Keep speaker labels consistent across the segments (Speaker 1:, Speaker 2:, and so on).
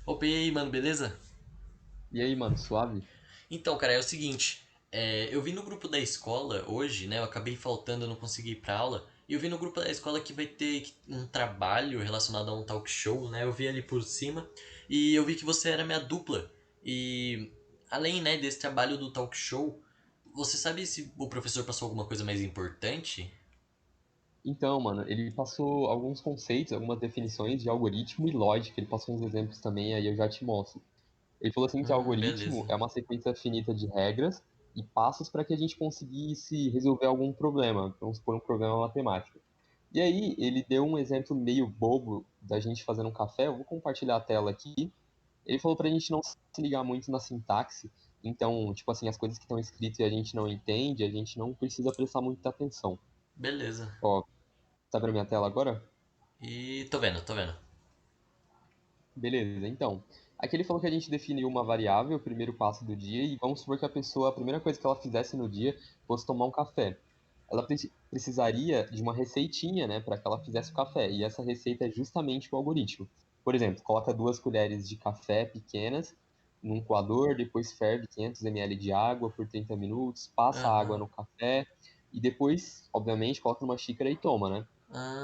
Speaker 1: Opa, e aí, mano, beleza?
Speaker 2: E aí, mano, suave?
Speaker 1: Então, cara, é o seguinte, eu vi no grupo da escola hoje, né? Eu acabei faltando, eu não consegui ir pra aula. E eu vi no grupo da escola que vai ter um trabalho relacionado a um talk show, né? Eu vi ali por cima e eu vi que você era minha dupla. E além, né, desse trabalho do talk show, você sabe se o professor passou alguma coisa mais importante?
Speaker 2: Então, mano, ele passou alguns conceitos, algumas definições de algoritmo e lógica. Ele passou uns exemplos também, aí eu já te mostro. Ele falou assim que algoritmo
Speaker 1: Beleza.
Speaker 2: é uma sequência finita de regras e passos para que a gente conseguisse resolver algum problema, vamos supor um problema matemático. E aí, ele deu um exemplo meio bobo da gente fazendo um café. Eu vou compartilhar a tela aqui. Ele falou pra gente não se ligar muito na sintaxe. Então, tipo assim, as coisas que estão escritas e a gente não entende, a gente não precisa prestar muita atenção.
Speaker 1: Beleza.
Speaker 2: Ó, tá vendo minha tela agora?
Speaker 1: E tô vendo, tô vendo.
Speaker 2: Beleza, então. Aqui ele falou que a gente definiu uma variável, o primeiro passo do dia, e vamos supor que a pessoa, a primeira coisa que ela fizesse no dia fosse tomar um café. Ela precisaria de uma receitinha, né, para que ela fizesse o café, e essa receita é justamente o algoritmo. Por exemplo, coloca 2 colheres de café pequenas num coador, depois ferve 500 ml de água por 30 minutos, passa a água
Speaker 1: Aham.
Speaker 2: no café, e depois, obviamente, coloca numa xícara e toma, né?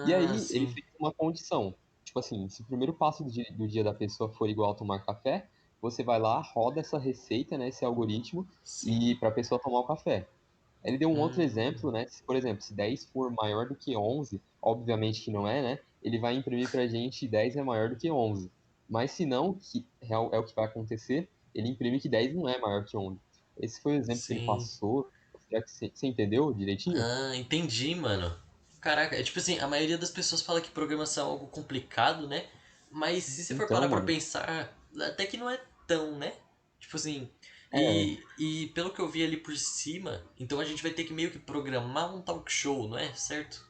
Speaker 2: E
Speaker 1: Ah,
Speaker 2: aí ele
Speaker 1: sim.
Speaker 2: fez uma condição. Tipo assim, se o primeiro passo do dia da pessoa for igual a tomar café, você vai lá, roda essa receita, né, esse algoritmo,
Speaker 1: Sim.
Speaker 2: e para a pessoa tomar o café. Ele deu um outro exemplo,
Speaker 1: Hum.
Speaker 2: né? Se, por exemplo, se 10 for maior do que 11, obviamente que não é, né? Ele vai imprimir pra gente 10 é maior do que 11. Mas se não, que é o que vai acontecer, ele imprime que 10 não é maior que 11. Esse foi o exemplo que ele
Speaker 1: Sim.
Speaker 2: passou. Será que você entendeu direitinho?
Speaker 1: Ah, entendi, mano. Caraca, é tipo assim, a maioria das pessoas fala que programação é algo complicado, né? Mas se você for
Speaker 2: Então,
Speaker 1: parar pra
Speaker 2: mano,
Speaker 1: pensar, até que não é tão, né? Tipo assim,
Speaker 2: é
Speaker 1: e pelo que eu vi ali por cima, então a gente vai ter que meio que programar um talk show, não é? Certo?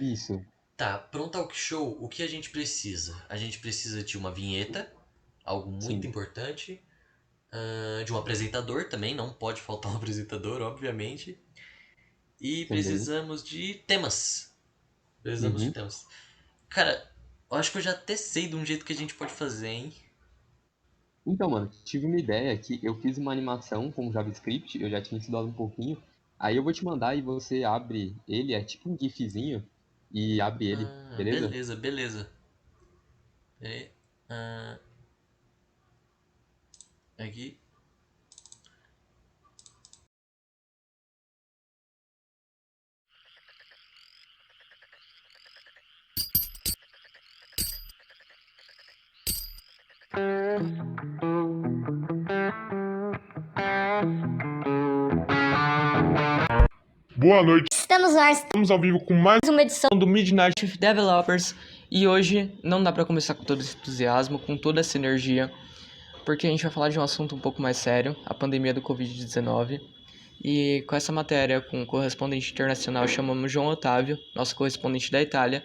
Speaker 2: isso.
Speaker 1: Tá, para um talk show, o que a gente precisa? A gente precisa de uma vinheta, algo muito
Speaker 2: Sim,
Speaker 1: importante, de um apresentador também, não pode faltar um apresentador, obviamente. E
Speaker 2: também.
Speaker 1: precisamos de temas. Precisamos de
Speaker 2: Uhum.
Speaker 1: temas. Cara, eu acho que eu já até sei de um jeito que a gente pode fazer, hein?
Speaker 2: Então, mano, tive uma ideia que eu fiz uma animação com JavaScript, eu já tinha estudado um pouquinho. Aí eu vou te mandar e você abre ele, é tipo um GIFzinho, e abre ele,
Speaker 1: Ah,
Speaker 2: beleza?
Speaker 1: beleza, beleza. Pera aí. Aqui.
Speaker 3: Boa noite,
Speaker 4: Estamos nós,
Speaker 3: estamos ao vivo com mais
Speaker 4: uma edição
Speaker 3: um do Midnight.
Speaker 5: Chief Developers, e hoje não dá para começar com todo esse entusiasmo, com toda essa energia, porque a gente vai falar de um assunto um pouco mais sério, a pandemia do Covid-19. E com essa matéria, com o correspondente internacional, chamamos João Otávio, nosso correspondente da Itália,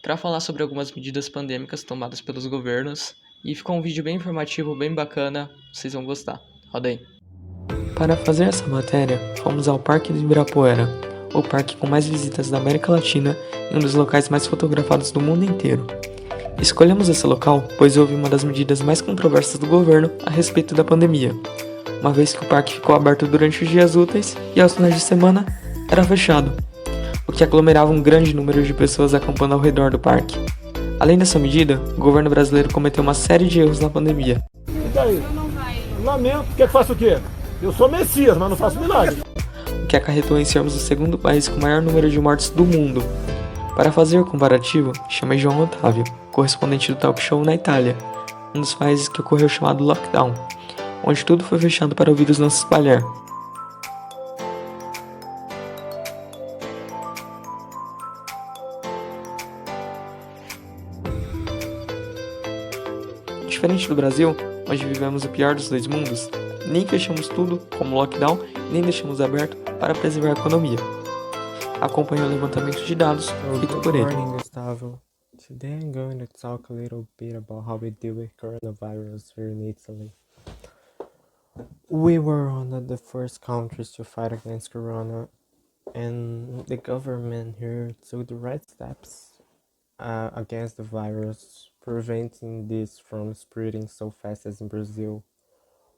Speaker 5: para falar sobre algumas medidas pandêmicas tomadas pelos governos. E ficou um vídeo bem informativo, bem bacana, vocês vão gostar. Roda aí. Para fazer essa matéria, fomos ao Parque do Ibirapuera, o parque com mais visitas da América Latina e um dos locais mais fotografados do mundo inteiro. Escolhemos esse local pois houve uma das medidas mais controversas do governo a respeito da pandemia, uma vez que o parque ficou aberto durante os dias úteis e aos finais de semana era fechado, o que aglomerava um grande número de pessoas acampando ao redor do parque. Além dessa medida, o governo brasileiro cometeu uma série de erros na pandemia,
Speaker 6: E daí? Lamento. Quer que faça o quê? Eu sou Messias, mas não faço milagre.
Speaker 5: o que acarretou em sermos o segundo país com o maior número de mortes do mundo. Para fazer o comparativo, chamei João Otávio, correspondente do talk show na Itália, um dos países que ocorreu o chamado lockdown, onde tudo foi fechado para o vírus não se espalhar. Diferente do Brasil, onde vivemos o pior dos dois mundos, nem fechamos tudo como lockdown, nem deixamos aberto para preservar a economia. Acompanhe o levantamento de dados
Speaker 7: So,
Speaker 5: feito
Speaker 7: good
Speaker 5: por ele.
Speaker 7: morning, Gustavo. Today I'm going to talk a little bit about how we deal with coronavirus here in Italy. We were one of the first countries to fight against corona, and the government here took the right steps against the virus. preventing this from spreading so fast as in Brazil,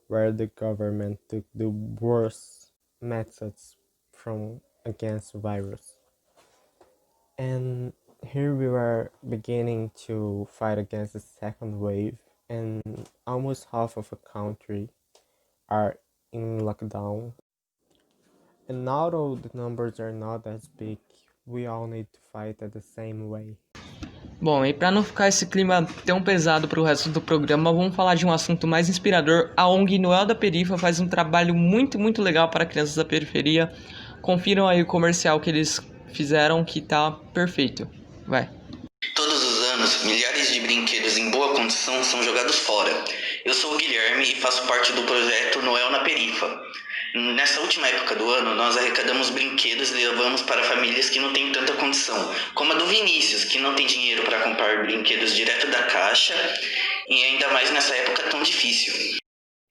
Speaker 7: where the government took the worst methods from against the virus. And here we were beginning to fight against the second wave, and almost half of the country are in lockdown. And although the numbers are not as big, we all need to fight at the same way.
Speaker 5: Bom, e para não ficar esse clima tão pesado para o resto do programa, vamos falar de um assunto mais inspirador. A ONG Noel da Perifa faz um trabalho muito legal para crianças da periferia. Confiram aí o comercial que eles fizeram, que tá perfeito. Vai.
Speaker 4: Todos os anos, milhares de brinquedos em boa condição são jogados fora. Eu sou o Guilherme e faço parte do projeto Noel na Perifa. Nessa última época do ano, nós arrecadamos brinquedos e levamos para famílias que não têm tanta condição, como a do Vinícius, que não tem dinheiro para comprar brinquedos direto da caixa, e ainda mais nessa época tão difícil.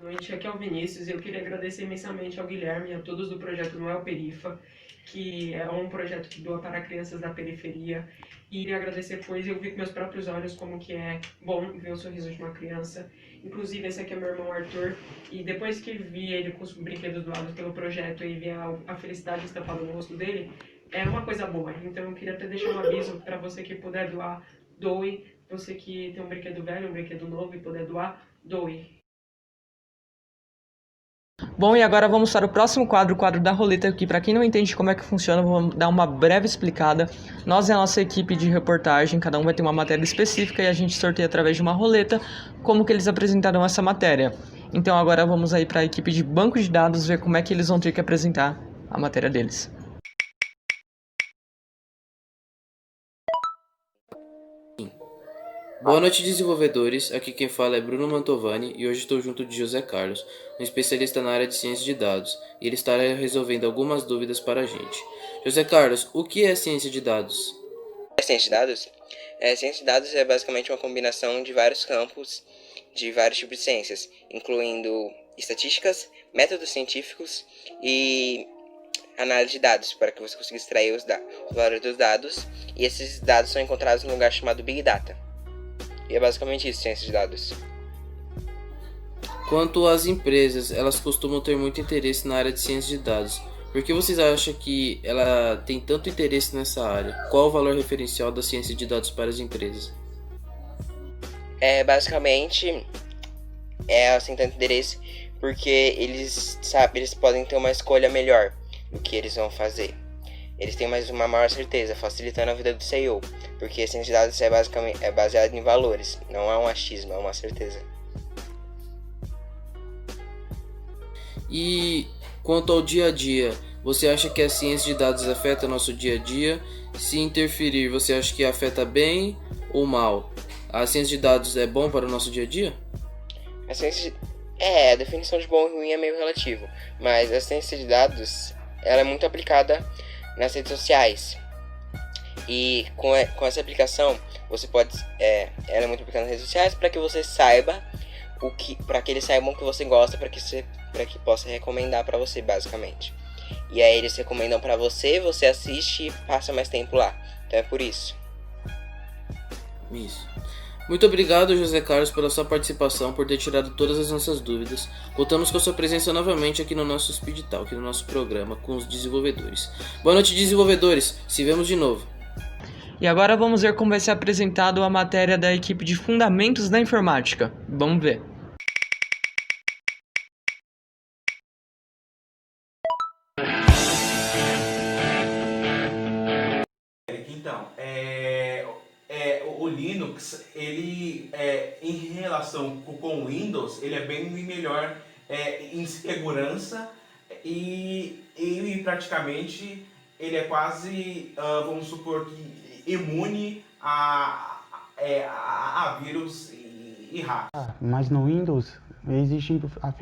Speaker 8: Boa noite, aqui é o Vinícius e eu queria agradecer imensamente ao Guilherme e a todos do projeto Noel Perifa, que é um projeto que doa para crianças da periferia. E queria agradecer, pois eu vi com meus próprios olhos como que é bom ver o sorriso de uma criança. Inclusive, esse aqui é meu irmão Arthur, e depois que vi ele com os brinquedos doados pelo projeto e vi a felicidade estampada no rosto dele, é uma coisa boa. Então eu queria até deixar um aviso para você que puder doar, doe. Você que tem um brinquedo velho, um brinquedo novo e puder doar, doe.
Speaker 5: Bom, e agora vamos para o próximo quadro, o quadro da roleta, que para quem não entende como é que funciona, vou dar uma breve explicada. Nós e a nossa equipe de reportagem, cada um vai ter uma matéria específica e a gente sorteia através de uma roleta como que eles apresentaram essa matéria. Então agora vamos aí para a equipe de banco de dados ver como é que eles vão ter que apresentar a matéria deles.
Speaker 9: Boa noite, desenvolvedores. Aqui quem fala é Bruno Mantovani e hoje estou junto de José Carlos, um especialista na área de ciência de dados, e ele estará resolvendo algumas dúvidas para a gente. José Carlos, o que é ciência de dados?
Speaker 10: Ciência de dados? Ciência de dados é basicamente uma combinação de vários campos, de vários tipos de ciências, incluindo estatísticas, métodos científicos e análise de dados, para que você consiga extrair os valores dos dados, e esses dados são encontrados em um lugar chamado Big Data. E é basicamente isso, ciência de dados.
Speaker 9: Quanto às empresas, elas costumam ter muito interesse na área de ciência de dados. Por que vocês acham que ela tem tanto interesse nessa área? Qual o valor referencial da ciência de dados para as empresas?
Speaker 10: Basicamente, assim, tanto interesse porque eles podem ter uma escolha melhor do que eles vão fazer. Eles têm uma maior certeza, facilitando a vida do CEO, porque a ciência de dados é baseada em valores, não é um achismo, é uma certeza.
Speaker 9: E quanto ao dia a dia, você acha que a ciência de dados afeta nosso dia a dia? Se interferir, você acha que afeta bem ou mal? A ciência de dados é bom para o nosso dia a dia?
Speaker 10: A definição de bom e ruim é meio relativo, mas a ciência de dados ela é muito aplicada nas redes sociais. E com essa aplicação, você pode ela é muito aplicada nas redes sociais para que você saiba para que eles saibam o que você gosta, para que possa recomendar para você, basicamente. E aí eles recomendam para você, você assiste e passa mais tempo lá. Então é por isso.
Speaker 9: Isso. Muito obrigado, José Carlos, pela sua participação, por ter tirado todas as nossas dúvidas. Contamos com a sua presença novamente aqui no nosso Speed Talk, no nosso programa com os desenvolvedores. Boa noite, desenvolvedores. Se vemos de novo.
Speaker 5: E agora vamos ver como vai ser apresentado a matéria da equipe de Fundamentos da Informática. Vamos ver.
Speaker 11: Então, o Linux, ele em relação com o Windows, ele é bem melhor em segurança e praticamente ele é quase, vamos supor que imune a vírus e hack.
Speaker 12: Mas no Windows existem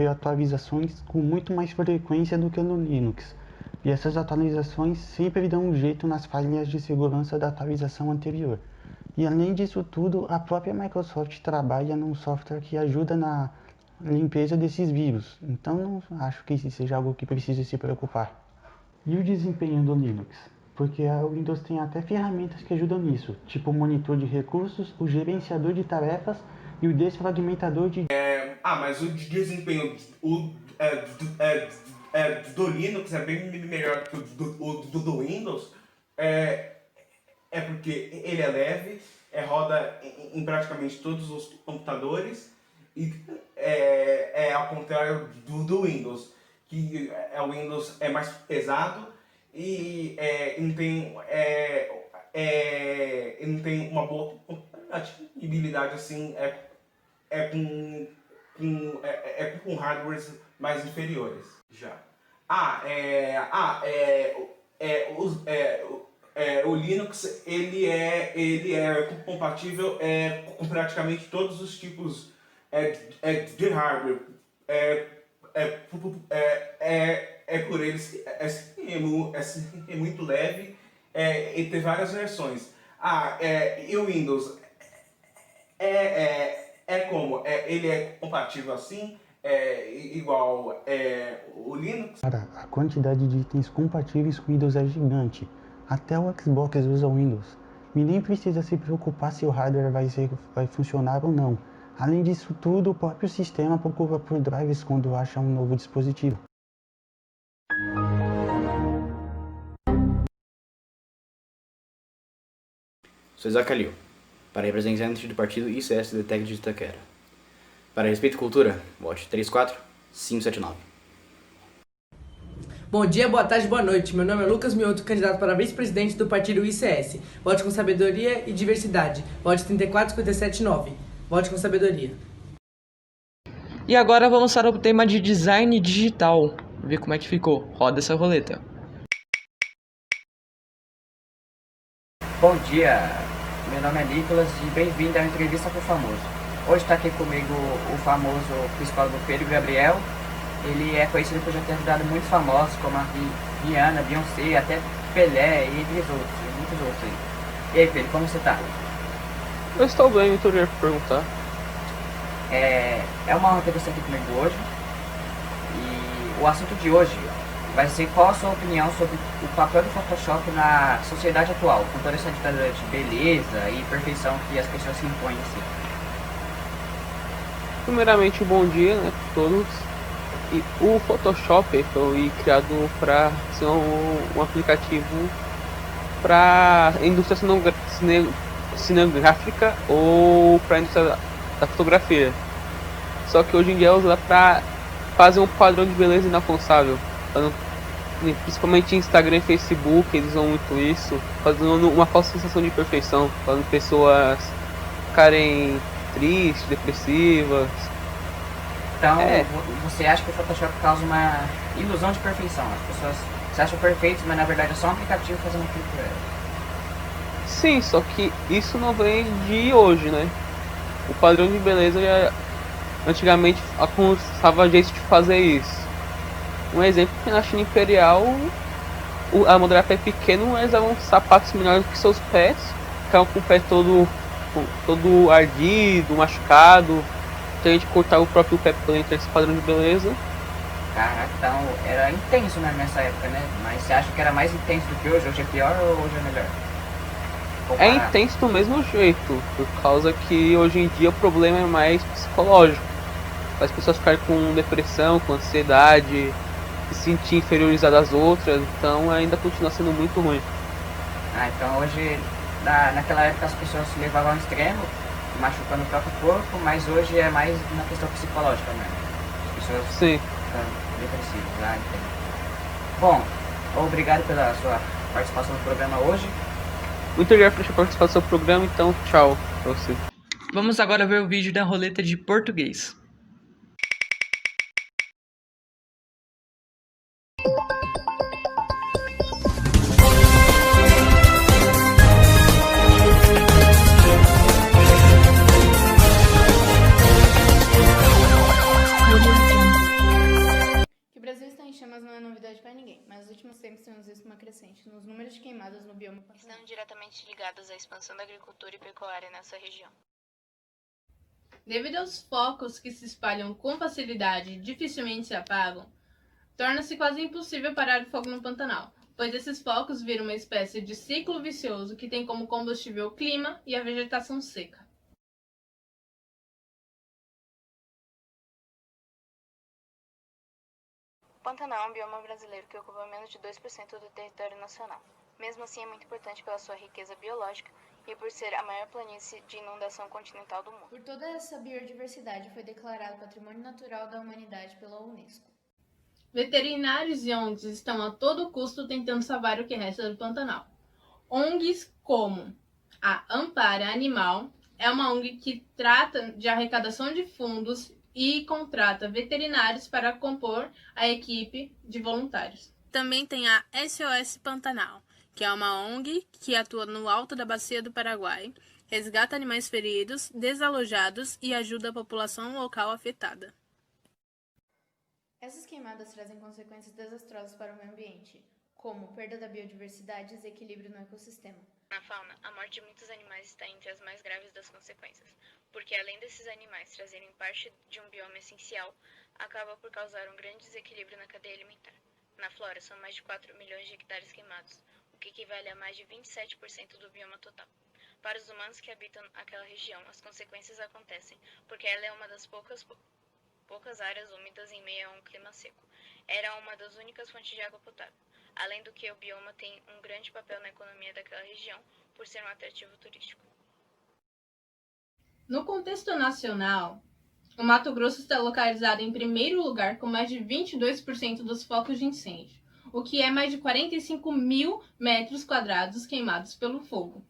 Speaker 12: atualizações com muito mais frequência do que no Linux. E essas atualizações sempre dão um jeito nas falhas de segurança da atualização anterior. E além disso tudo, a própria Microsoft trabalha num software que ajuda na limpeza desses vírus. Então não acho que isso seja algo que precise se preocupar. E o desempenho do Linux? porque a Windows tem até ferramentas que ajudam nisso, tipo o monitor de recursos, o gerenciador de tarefas e o desfragmentador de...
Speaker 11: Mas o desempenho do Linux é bem melhor que o do Windows, porque ele é leve, roda em praticamente todos os computadores, e ao contrário do Windows, que o Windows é mais pesado e não tem uma boa compatibilidade assim, com hardwares mais inferiores já. O Linux ele é compatível com praticamente todos os tipos de hardware. Por eles é muito leve, e tem várias versões. E o Windows ele é compatível assim, igual o Linux.
Speaker 12: Cara, a quantidade de itens compatíveis com Windows é gigante. Até o Xbox usa Windows. E nem precisa se preocupar se o hardware vai funcionar ou não. Além disso tudo, o próprio sistema procura por drivers quando acha um novo dispositivo.
Speaker 13: Sou Isaac Calil, para representante do partido ICS do TEC de Itaquera. Para Respeito e Cultura, vote 34579.
Speaker 14: Bom dia, boa tarde, boa noite. Meu nome é Lucas Mioto, candidato para vice-presidente do partido ICS. Vote com sabedoria e diversidade. Vote 34579. Vote com sabedoria.
Speaker 5: E agora vamos para o tema de design digital. Ver como é que ficou. Roda essa roleta.
Speaker 15: Bom dia, meu nome é Nicolas e bem-vindo à entrevista com o famoso. Hoje está aqui comigo o famoso psicólogo Pedro Gabriel. Ele é conhecido por já ter ajudado muitos famosos, como a Rihanna, Beyoncé, até Pelé e entre outros, e muitos outros aí. E aí, Pedro, como você está?
Speaker 16: Eu estou bem, muito obrigado por perguntar.
Speaker 15: É uma honra ter você aqui comigo hoje. E o assunto de hoje vai ser qual a sua opinião sobre o papel do Photoshop na sociedade atual, com toda essa ditadura de beleza e perfeição que as pessoas se impõem assim.
Speaker 16: Primeiramente, bom dia, né, para todos. E o Photoshop foi criado para ser um aplicativo para a indústria cinematográfica ou para a indústria da fotografia. Só que hoje em dia é usado para fazer um padrão de beleza inalcançável. Principalmente Instagram e Facebook, eles usam muito isso, fazendo uma falsa sensação de perfeição, fazendo pessoas ficarem tristes, depressivas.
Speaker 15: Então, você acha que o Photoshop causa uma ilusão de perfeição? As pessoas se acham perfeitas, mas na verdade é só um aplicativo fazendo aquilo por elas.
Speaker 16: Sim, só que isso não vem de hoje, né? O padrão de beleza já antigamente acusava jeito de fazer isso. Um exemplo que na China Imperial a mulher pé pequeno, eles usavam sapatos menores do que seus pés, ficavam com o pé todo ardido, machucado. Então a gente cortava o próprio pé para entrar esse padrão de beleza.
Speaker 15: Caraca, então era intenso, né, nessa época, né? Mas você acha que era mais intenso do que hoje? Hoje é pior ou hoje é melhor?
Speaker 16: É intenso do mesmo jeito, por causa que hoje em dia o problema é mais psicológico. As pessoas ficarem com depressão, com ansiedade, se sentir inferiorizadas às outras, então ainda continua sendo muito ruim.
Speaker 15: Então hoje, naquela época as pessoas se levavam ao extremo, machucando o próprio corpo, mas hoje é mais na questão psicológica mesmo. As pessoas ficam depressivas, entendo. Bom, obrigado pela sua participação no programa hoje.
Speaker 16: Muito obrigado por participar do seu programa, então tchau pra você.
Speaker 5: Vamos agora ver o vídeo da roleta de português.
Speaker 17: Que o Brasil está em chamas não é novidade para ninguém, mas nos últimos tempos temos visto uma crescente nos números de queimadas no bioma Pantanal.
Speaker 18: Estão diretamente ligadas à expansão da agricultura e pecuária nessa região.
Speaker 19: Devido aos focos que se espalham com facilidade e dificilmente se apagam, torna-se quase impossível parar o fogo no Pantanal. pois esses focos viram uma espécie de ciclo vicioso que tem como combustível o clima e a vegetação seca.
Speaker 18: O Pantanal é um bioma brasileiro que ocupa menos de 2% do território nacional. Mesmo assim, é muito importante pela sua riqueza biológica e por ser a maior planície de inundação continental do mundo.
Speaker 17: Por toda essa biodiversidade, foi declarado Patrimônio Natural da Humanidade pela Unesco.
Speaker 19: Veterinários e ONGs estão a todo custo tentando salvar o que resta do Pantanal. ONGs como a Ampara Animal é uma ONG que trata de arrecadação de fundos e contrata veterinários para compor a equipe de voluntários.
Speaker 18: Também tem a SOS Pantanal, que é uma ONG que atua no alto da bacia do Paraguai, resgata animais feridos, desalojados e ajuda a população local afetada.
Speaker 17: Essas queimadas trazem consequências desastrosas para o meio ambiente, como perda da biodiversidade e desequilíbrio no ecossistema.
Speaker 18: Na fauna, a morte de muitos animais está entre as mais graves das consequências, porque além desses animais trazerem parte de um bioma essencial, acaba por causar um grande desequilíbrio na cadeia alimentar. Na flora, são mais de 4 milhões de hectares queimados, o que equivale a mais de 27% do bioma total. Para os humanos que habitam aquela região, as consequências acontecem, porque ela é uma das poucas áreas úmidas em meio a um clima seco. Era uma das únicas fontes de água potável. Além do que, o bioma tem um grande papel na economia daquela região, por ser um atrativo turístico.
Speaker 19: No contexto nacional, o Mato Grosso está localizado em primeiro lugar com mais de 22% dos focos de incêndio, o que é mais de 45 mil metros quadrados queimados pelo fogo.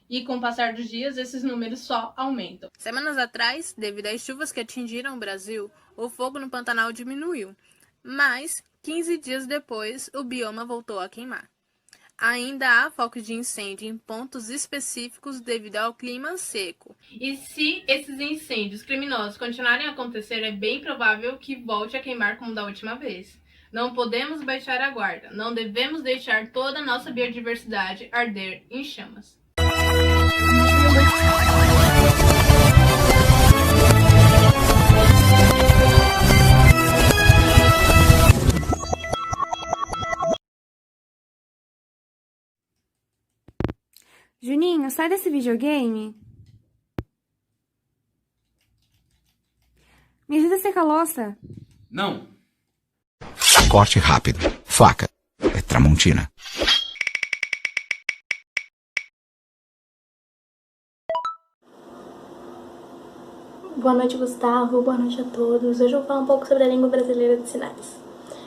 Speaker 19: E com o passar dos dias, esses números só aumentam.
Speaker 18: Semanas atrás, devido às chuvas que atingiram o Brasil, o fogo no Pantanal diminuiu, mas 15 dias depois, o bioma voltou a queimar. Ainda há focos de incêndio em pontos específicos devido ao clima seco.
Speaker 19: E se esses incêndios criminosos continuarem a acontecer, é bem provável que volte a queimar como da última vez. Não podemos baixar a guarda, não devemos deixar toda a nossa biodiversidade arder em chamas.
Speaker 20: Juninho, sai desse videogame. Me ajuda a secar a louça.
Speaker 21: Não.
Speaker 22: Corte rápido. Faca. É Tramontina.
Speaker 23: Boa noite, Gustavo. Boa noite a todos. Hoje eu vou falar um pouco sobre a língua brasileira de sinais.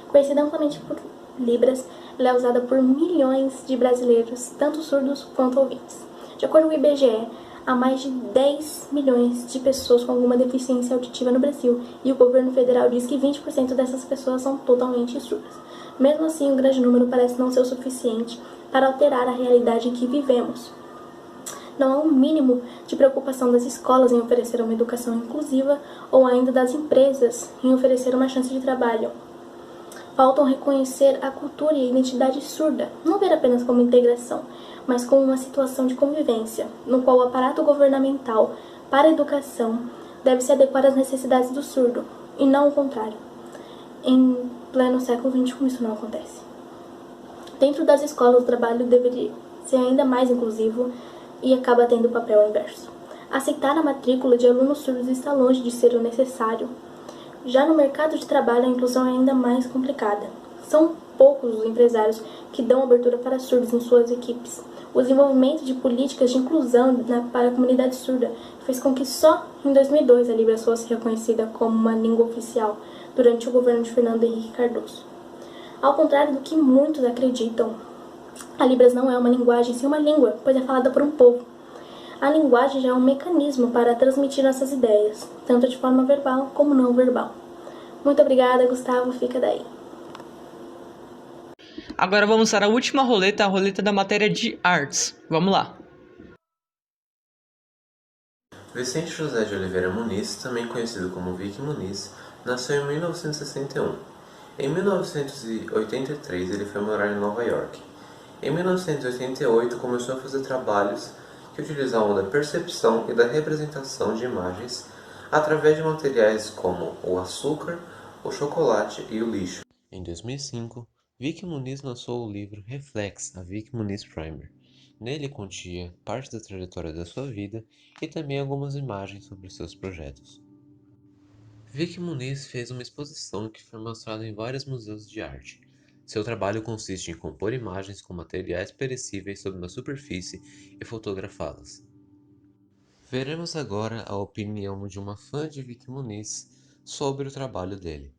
Speaker 23: Conhecida amplamente por Libras, ela é usada por milhões de brasileiros, tanto surdos quanto ouvintes. De acordo com o IBGE, há mais de 10 milhões de pessoas com alguma deficiência auditiva no Brasil, e o governo federal diz que 20% dessas pessoas são totalmente surdas. Mesmo assim, um grande número parece não ser o suficiente para alterar a realidade em que vivemos. Não há um mínimo de preocupação das escolas em oferecer uma educação inclusiva ou ainda das empresas em oferecer uma chance de trabalho. Faltam reconhecer a cultura e a identidade surda, não ver apenas como integração, mas como uma situação de convivência, no qual o aparato governamental para a educação deve se adequar às necessidades do surdo, e não o contrário. Em pleno século XXI isso não acontece. Dentro das escolas o trabalho deveria ser ainda mais inclusivo e acaba tendo o papel inverso. Aceitar a matrícula de alunos surdos está longe de ser o necessário. Já no mercado de trabalho, a inclusão é ainda mais complicada. São poucos os empresários que dão abertura para surdos em suas equipes. O desenvolvimento de políticas de inclusão para a comunidade surda fez com que só em 2002 a Libras fosse reconhecida como uma língua oficial durante o governo de Fernando Henrique Cardoso. Ao contrário do que muitos acreditam, a Libras não é uma linguagem, sim uma língua, pois é falada por um povo. A linguagem já é um mecanismo para transmitir nossas ideias, tanto de forma verbal como não verbal. Muito obrigada, Gustavo, fica daí.
Speaker 5: Agora vamos para a última roleta, a roleta da matéria de artes. Vamos lá.
Speaker 24: Vicente José de Oliveira Muniz, também conhecido como Vicky Muniz, nasceu em 1961. Em 1983 ele foi morar em Nova York. Em 1988 começou a fazer trabalhos que utilizavam da percepção e da representação de imagens através de materiais como o açúcar, o chocolate e o lixo. Em 2005, Vicky Muniz lançou o livro Reflex, a Vicky Muniz Primer. Nele continha parte da trajetória da sua vida e também algumas imagens sobre seus projetos. Vicky Muniz fez uma exposição que foi mostrada em vários museus de arte. Seu trabalho consiste em compor imagens com materiais perecíveis sobre uma superfície e fotografá-las. Veremos agora a opinião de uma fã de Vicky Muniz sobre o trabalho dele.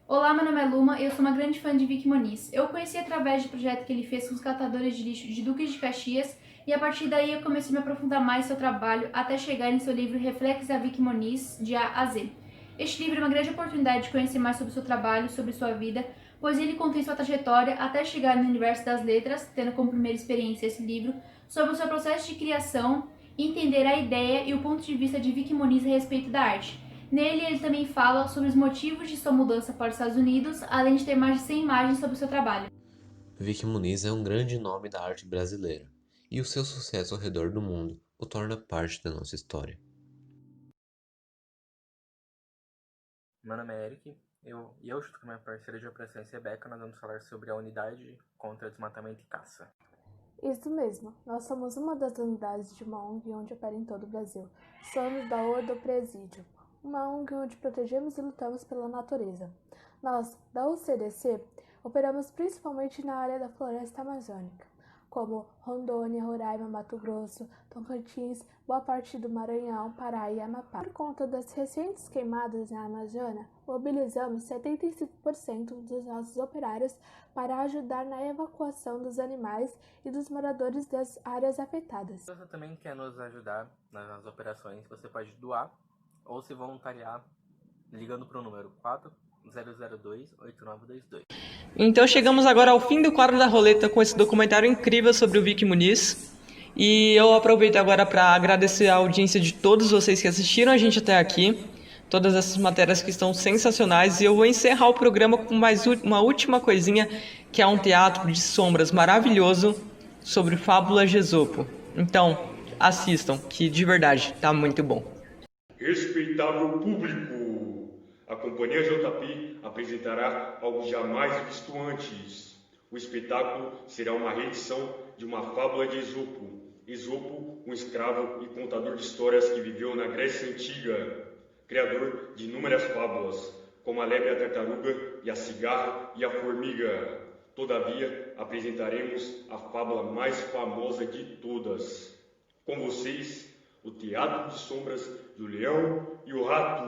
Speaker 17: Olá, meu nome é Luma e eu sou uma grande fã de Vicky Muniz. Eu o conheci através do projeto que ele fez com os catadores de lixo de Duque de Caxias e a partir daí eu comecei a me aprofundar mais em seu trabalho até chegar em seu livro Reflex da Vicky Muniz, de A a Z. Este livro é uma grande oportunidade de conhecer mais sobre o seu trabalho, sobre sua vida, pois ele contém sua trajetória até chegar no universo das letras, tendo como primeira experiência esse livro, sobre o seu processo de criação, entender a ideia e o ponto de vista de Vicky Muniz a respeito da arte. Nele, ele também fala sobre os motivos de sua mudança para os Estados Unidos, além de ter mais de 100 imagens sobre o seu trabalho.
Speaker 24: Vicky Muniz é um grande nome da arte brasileira, e o seu sucesso ao redor do mundo o torna parte da nossa história.
Speaker 1: Meu nome é Eric, eu junto com minha parceira de operações Rebeca, nós vamos falar sobre a unidade contra desmatamento e caça.
Speaker 23: Isso mesmo, nós somos uma das unidades de uma ONG onde opera em todo o Brasil. Somos da Ordo Presídio, uma ONG onde protegemos e lutamos pela natureza. Nós, da UCDC, operamos principalmente na área da floresta amazônica, como Rondônia, Roraima, Mato Grosso, Tocantins, boa parte do Maranhão, Pará e Amapá. Por conta das recentes queimadas na Amazônia, mobilizamos 75% dos nossos operários para ajudar na evacuação dos animais e dos moradores das áreas afetadas.
Speaker 1: Se você também quer nos ajudar nas operações, você pode doar ou se voluntariar ligando para o número 4002-8922.
Speaker 5: Então chegamos agora ao fim do quadro da roleta com esse documentário incrível sobre o Vicky Muniz. E eu aproveito agora para agradecer a audiência de todos vocês que assistiram a gente até aqui. Todas essas matérias que estão sensacionais. E eu vou encerrar o programa com mais uma última coisinha, que é um teatro de sombras maravilhoso sobre Fábulas de Esopo. Então, assistam, que de verdade tá muito bom.
Speaker 2: Respeitável público, a Companhia JP apresentará algo jamais visto antes. O espetáculo será uma reedição de uma fábula de Esopo. Esopo, um escravo e contador de histórias que viveu na Grécia Antiga, criador de inúmeras fábulas, como a lebre, a tartaruga e a cigarra e a formiga. Todavia, apresentaremos a fábula mais famosa de todas. Com vocês, o Teatro de Sombras do Leão e o Rato.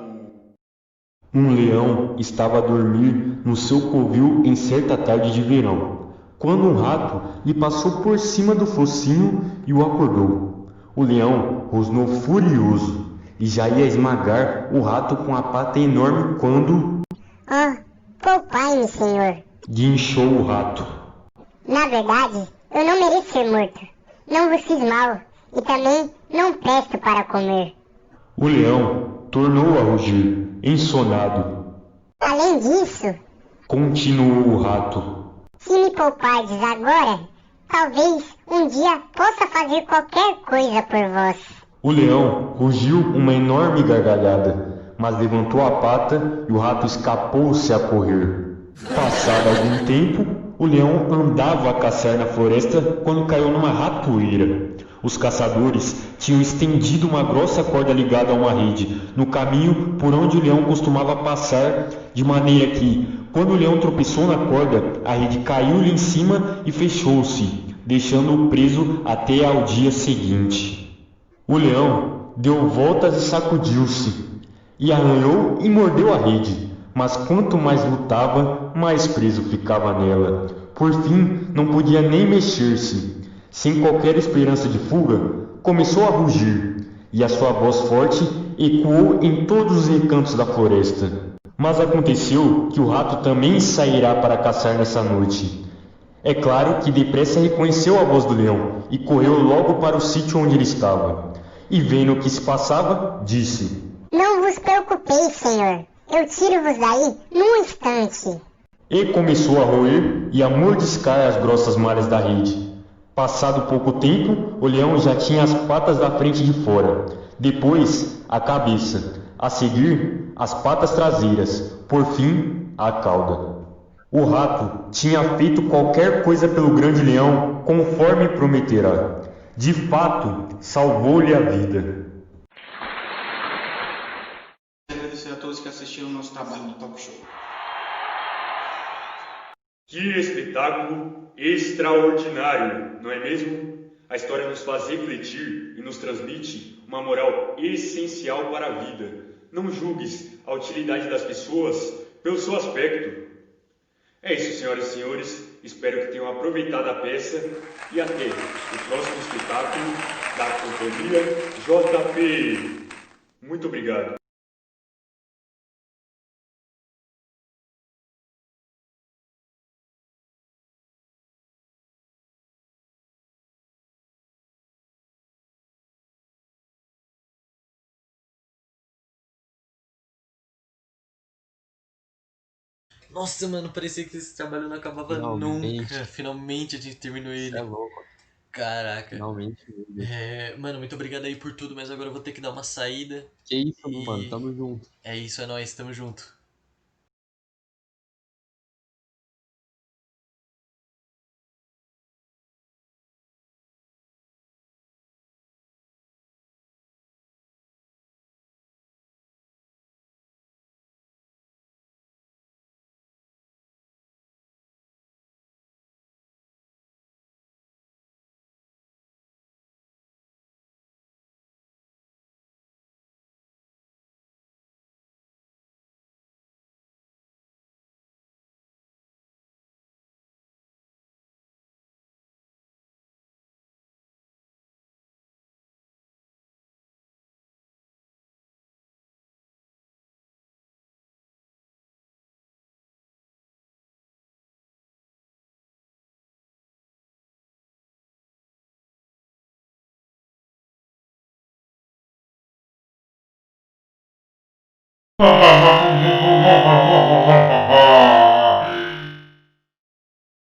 Speaker 3: Um leão estava a dormir no seu covil em certa tarde de verão, quando um rato lhe passou por cima do focinho e o acordou. O leão rosnou furioso e já ia esmagar o rato com a pata enorme quando...
Speaker 21: poupai-me, senhor.
Speaker 3: Guinchou o rato.
Speaker 21: Na verdade, eu não mereço ser morto. Não vos fiz mal e também não presto para comer.
Speaker 3: O leão tornou a rugir, ensonado.
Speaker 21: Além disso,
Speaker 3: continuou o rato,
Speaker 21: se me poupardes agora, talvez um dia possa fazer qualquer coisa por vós.
Speaker 3: O leão rugiu uma enorme gargalhada, mas levantou a pata e o rato escapou-se a correr. Passado algum tempo, o leão andava a caçar na floresta quando caiu numa ratoeira. Os caçadores tinham estendido uma grossa corda ligada a uma rede no caminho por onde o leão costumava passar, de maneira que, quando o leão tropeçou na corda, a rede caiu-lhe em cima e fechou-se, deixando-o preso até ao dia seguinte. O leão deu voltas e sacudiu-se, e arranhou e mordeu a rede, mas quanto mais lutava, mais preso ficava nela. Por fim, não podia nem mexer-se. Sem qualquer esperança de fuga, começou a rugir, e a sua voz forte ecoou em todos os recantos da floresta. Mas aconteceu que o rato também sairá para caçar nessa noite. É claro que depressa reconheceu a voz do leão e correu logo para o sítio onde ele estava. E vendo o que se passava, disse:
Speaker 21: Não vos preocupeis, senhor. Eu tiro-vos daí num instante.
Speaker 3: E começou a roer e a mordiscar as grossas malhas da rede. Passado pouco tempo, o leão já tinha as patas da frente de fora, depois a cabeça, a seguir as patas traseiras, por fim a cauda. O rato tinha feito qualquer coisa pelo grande leão, conforme prometera. De fato, salvou-lhe a vida.
Speaker 4: Agradecer a todos que assistiram ao nosso trabalho no Talk Show.
Speaker 2: Que espetáculo extraordinário, não é mesmo? A história nos faz refletir e nos transmite uma moral essencial para a vida. Não julgues a utilidade das pessoas pelo seu aspecto. É isso, senhoras e senhores. Espero que tenham aproveitado a peça e até o próximo espetáculo da Companhia JP. Muito obrigado.
Speaker 6: Nossa, mano, parecia que esse trabalho não acabava nunca. Finalmente a gente terminou ele.
Speaker 5: É louco.
Speaker 6: Caraca.
Speaker 5: Finalmente.
Speaker 6: Mano, muito obrigado aí por tudo, mas agora eu vou ter que dar uma saída.
Speaker 5: Que isso, mano, tamo junto.
Speaker 6: É isso, é nóis, tamo junto.
Speaker 2: Ha ha ha ha.